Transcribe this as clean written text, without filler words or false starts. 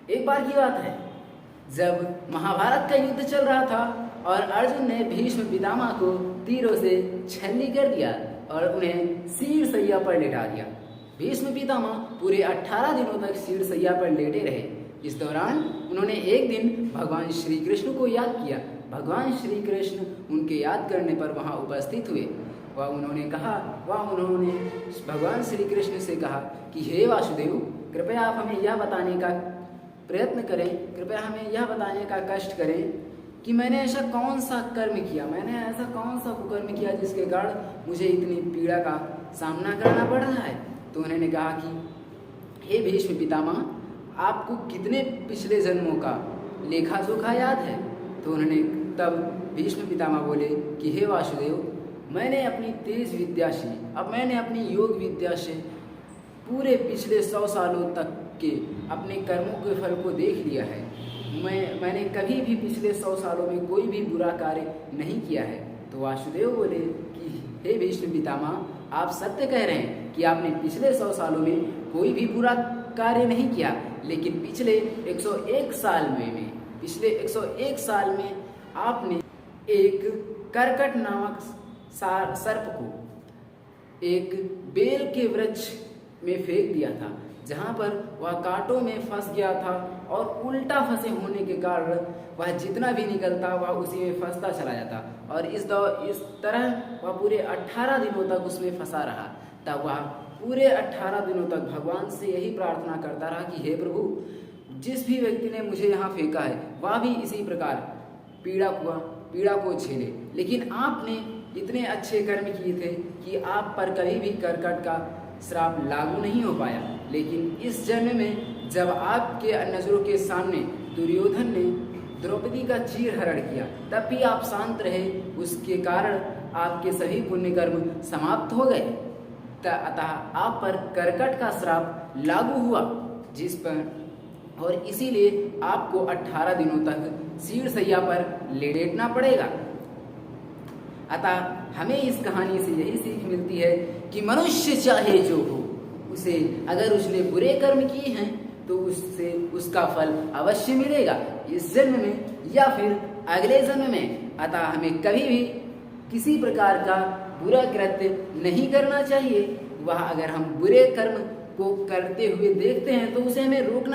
एक बार की बात है, जब महाभारत का युद्ध चल रहा था और अर्जुन ने भीष्म पितामह को तीरों से छलनी कर दिया और उन्हें शीर सैया पर लेटा दिया। भीष्म पितामह पूरे 18 दिनों तक शीर सैया पर लेटे रहे। इस दौरान उन्होंने एक दिन भगवान श्री कृष्ण को याद किया। भगवान श्री कृष्ण उनके याद करने पर वहाँ उपस्थित हुए। उन्होंने भगवान श्री कृष्ण से कहा कि हे वासुदेव, कृपया आप हमें यह बताने का प्रयत्न करें, कृपया हमें यह बताने का कष्ट करें कि मैंने ऐसा कौन सा कर्म किया, मैंने ऐसा कौन सा कुकर्म किया जिसके कारण मुझे इतनी पीड़ा का सामना करना पड़ रहा है। तो उन्होंने कहा कि हे भीष्म पितामह, आपको कितने पिछले जन्मों का लेखा जोखा याद है? तो उन्होंने तब भीष्म पितामह बोले कि हे वासुदेव, मैंने अपनी तेज विद्या से, अब मैंने अपनी योग विद्या से पूरे पिछले 100 सालों तक के अपने कर्मों के फल को देख लिया है। मैंने कभी भी पिछले 100 सालों में कोई भी बुरा कार्य नहीं किया है। तो वासुदेव बोले कि हे भीष्म पितामह, आप सत्य कह रहे हैं कि आपने पिछले 100 सालों में कोई भी बुरा कार्य नहीं किया, लेकिन पिछले 101 साल में आपने एक करकट नामक सर्प को एक बेल के वृक्ष में फेंक दिया था, जहाँ पर वह कांटों में फंस गया था और उल्टा फंसे होने के कारण वह जितना भी निकलता वह उसी में फंसता चला जाता और इस तरह वह पूरे 18 दिनों तक उसमें फंसा रहा। तब वह पूरे 18 दिनों तक भगवान से यही प्रार्थना करता रहा कि हे प्रभु, जिस भी व्यक्ति ने मुझे यहाँ फेंका है वह भी इसी प्रकार पीड़ा को झेले। लेकिन आपने इतने अच्छे कर्म किए थे कि आप पर कभी भी करकट का श्राप लागू नहीं हो पाया। लेकिन इस जन्म में जब आपके नजरों के सामने दुर्योधन ने द्रौपदी का चीरहरण किया, तब भी आप शांत रहे, उसके कारण आपके सभी पुण्य कर्म समाप्त हो गए। अतः आप पर करकट का श्राप लागू हुआ, जिस पर और इसीलिए आपको 18 दिनों तक शीर सैया पर लेटना पड़ेगा। अतः हमें इस कहानी से यही सीख मिलती है कि मनुष्य चाहे जो हो, उसे अगर उसने बुरे कर्म किए हैं तो उससे उसका फल अवश्य मिलेगा, इस जन्म में या फिर अगले जन्म में। अतः हमें कभी भी किसी प्रकार का बुरा कृत्य नहीं करना चाहिए। वह अगर हम बुरे कर्म को करते हुए देखते हैं तो उसे हमें रोकना